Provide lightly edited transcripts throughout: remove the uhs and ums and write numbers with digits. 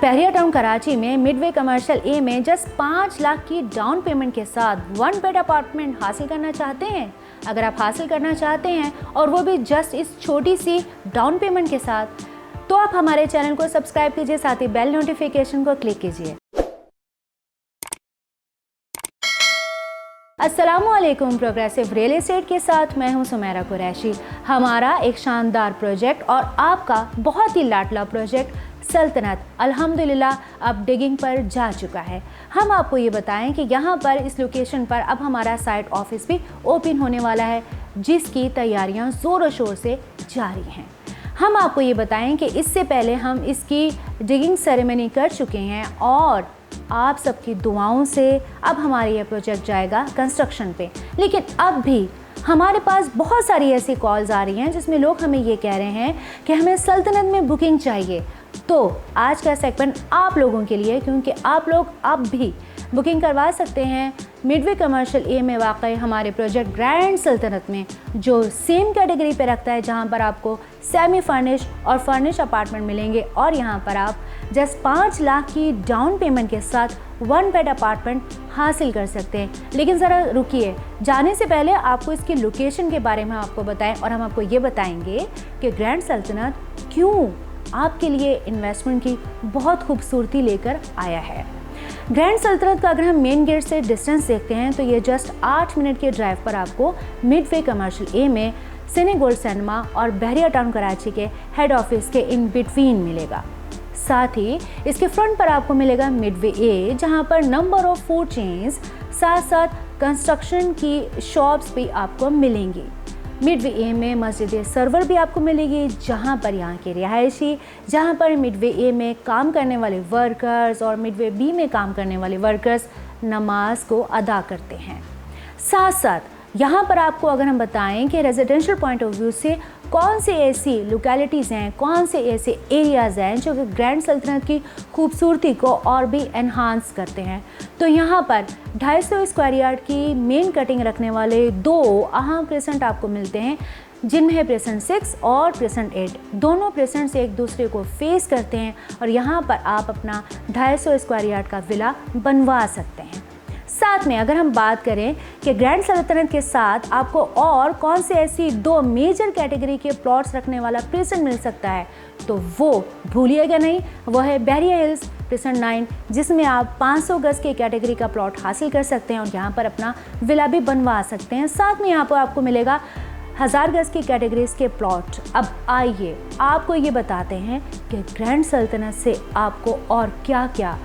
बहरिया town Karachi में Midway commercial ए में just 5 lakh की डाउन पेमेंट के साथ 1 बेड अपार्टमेंट हासिल करना चाहते हैं। अगर आप हासिल करना चाहते हैं और वो भी जस्ट इस छोटी सी डाउन पेमेंट के साथ, तो आप हमारे चैनल को सब्सक्राइब कीजिए, साथ ही बेल नोटिफिकेशन को क्लिक कीजिए। अस्सलामुअलैकुम। प्रोग्रेसिव रियल एस्टेट के साथ मैं हूं सुमेरा कुरैशी। हमारा एक शानदार प्रोजेक्ट और आपका बहुत ही लाडला प्रोजेक्ट सल्तनत अल्हम्दुलिल्लाह अब डिगिंग पर जा चुका है। हम आपको ये बताएं कि यहाँ पर इस लोकेशन पर अब हमारा साइट ऑफिस भी ओपन होने वाला है, जिसकी तैयारियाँ ज़ोरों शोर से जारी हैं। हम आपको ये बताएं कि इससे पहले हम इसकी डिगिंग सेरेमनी कर चुके हैं और आप सबकी दुआओं से अब हमारा ये प्रोजेक्ट जाएगा कंस्ट्रक्शन पे। लेकिन अब भी हमारे पास बहुत सारी ऐसी कॉल्स आ रही हैं जिसमें लोग हमें ये कह रहे हैं कि हमें सल्तनत में बुकिंग चाहिए। तो आज का सेगमेंट आप लोगों के लिए, क्योंकि आप लोग अब भी बुकिंग करवा सकते हैं मिडवे कमर्शियल ए में वाक़ई हमारे प्रोजेक्ट ग्रैंड सल्तनत में, जो सेम कैटेगरी पे रखता है, जहां पर आपको सेमी फर्निश और फर्निश अपार्टमेंट मिलेंगे और यहां पर आप जस्ट 5 लाख की डाउन पेमेंट के साथ 1 बेड अपार्टमेंट हासिल कर सकते हैं। लेकिन ज़रा रुकिए, जाने से पहले आपको इसकी लोकेशन के बारे में आपको बताएं और हम आपको ये बताएंगे कि ग्रैंड सल्तनत क्यों आपके लिए इन्वेस्टमेंट की बहुत खूबसूरती लेकर आया है। ग्रैंड सल्तनत का अगर हम मेन गेट से डिस्टेंस देखते हैं तो ये जस्ट 8 मिनट के ड्राइव पर आपको मिडवे कमर्शियल ए में सिने गोल्ड सिनेमा और बहरिया टाउन कराची के हेड ऑफिस के इन बिटवीन मिलेगा। साथ ही इसके फ्रंट पर आपको मिलेगा मिडवे ए, जहां पर नंबर ऑफ फूड चेन्स, साथ साथ कंस्ट्रक्शन की शॉप्स भी आपको मिलेंगी। मिडवे ए में मस्जिद सरवर भी आपको मिलेगी, जहां पर यहाँ के रिहायशी, जहां पर मिडवे ए में काम करने वाले वर्कर्स और मिडवे बी में काम करने वाले वर्कर्स नमाज को अदा करते हैं। साथ साथ यहाँ पर आपको अगर हम बताएं कि रेजिडेंशियल पॉइंट ऑफ व्यू से कौन से ऐसी लोकेलिटीज़ हैं, कौन से ऐसे एरियाज़ हैं जो कि ग्रैंड सल्तनत की खूबसूरती को और भी एनहांस करते हैं, तो यहाँ पर 250 स्क्वायर यार्ड की मेन कटिंग रखने वाले 2 अहम प्रेसेंट आपको मिलते हैं, जिनमें है प्रेसेंट 6 और प्रेसेंट 8। दोनों प्रेसेंट से एक दूसरे को फेस करते हैं और यहाँ पर आप अपना 250 स्क्वायर यार्ड का विला बनवा सकते हैं। साथ में अगर हम बात करें कि ग्रैंड सल्तनत के साथ आपको और कौन से ऐसी 2 मेजर कैटेगरी के प्लॉट्स रखने वाला प्रेसेंट मिल सकता है, तो वो भूलिएगा नहीं, वो है बहरिया हिल्स प्रेसेंट 9, जिसमें आप 500 गज के कैटेगरी का प्लॉट हासिल कर सकते हैं और यहाँ पर अपना विला भी बनवा सकते हैं। साथ में यहाँ पर आपको मिलेगा 1000 गज की कैटेगरीज के प्लॉट। अब आइए आपको ये बताते हैं कि ग्रैंड सल्तनत से आपको और क्या क्या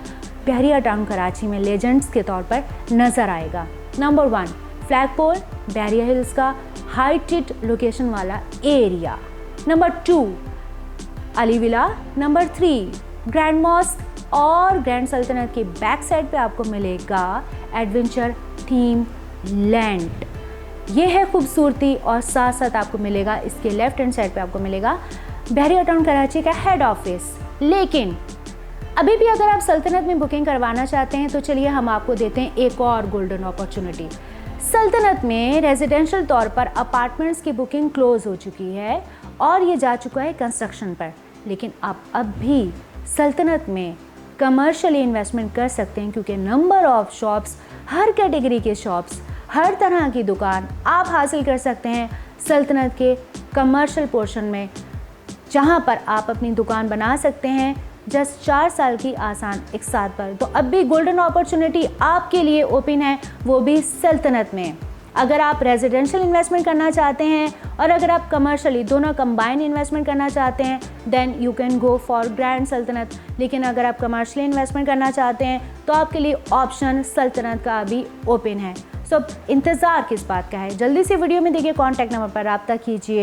बहरिया टाउन कराची में लेजेंड्स के तौर पर नज़र आएगा। नंबर 1, फ्लैगपोल बहरिया हिल्स का हाइटेड लोकेशन वाला area. Number 2, Ali villa. Number 3, grand mask और ग्रैंड सल्तनत की बैक साइड पे आपको मिलेगा एडवेंचर थीम लैंड। ये है खूबसूरती और साथ साथ आपको मिलेगा इसके लेफ्ट हैंड साइड पे आपको मिलेगा बहरिया टाउन कराची का हेड ऑफिस। लेकिन अभी भी अगर आप सल्तनत में बुकिंग करवाना चाहते हैं तो चलिए हम आपको देते हैं एक और गोल्डन अपॉर्चुनिटी। सल्तनत में रेजिडेंशियल तौर पर अपार्टमेंट्स की बुकिंग क्लोज हो चुकी है और ये जा चुका है कंस्ट्रक्शन पर, लेकिन आप अब भी सल्तनत में कमर्शियली इन्वेस्टमेंट कर सकते हैं, क्योंकि number of shops, her category के शॉप्स, हर तरह की दुकान आप हासिल कर सकते हैं सल्तनत के कमर्शियल पोर्शन में, जहाँ पर आप अपनी दुकान बना सकते हैं जस्ट 4 साल की आसान इक़सात पर। तो अब भी गोल्डन अपॉर्चुनिटी आपके लिए ओपन है, वो भी सल्तनत में। अगर आप रेजिडेंशियल इन्वेस्टमेंट करना चाहते हैं और अगर आप कमर्शियली दोनों कंबाइन इन्वेस्टमेंट करना चाहते हैं, then you can go for grand sultanate. लेकिन अगर आप कमर्शियली इन्वेस्टमेंट करना चाहते हैं तो आपके लिए ऑप्शन सल्तनत का भी ओपन है। सो इंतज़ार किस बात का है, जल्दी से वीडियो में देखिए, कॉन्टैक्ट नंबर पर रब्ता कीजिए।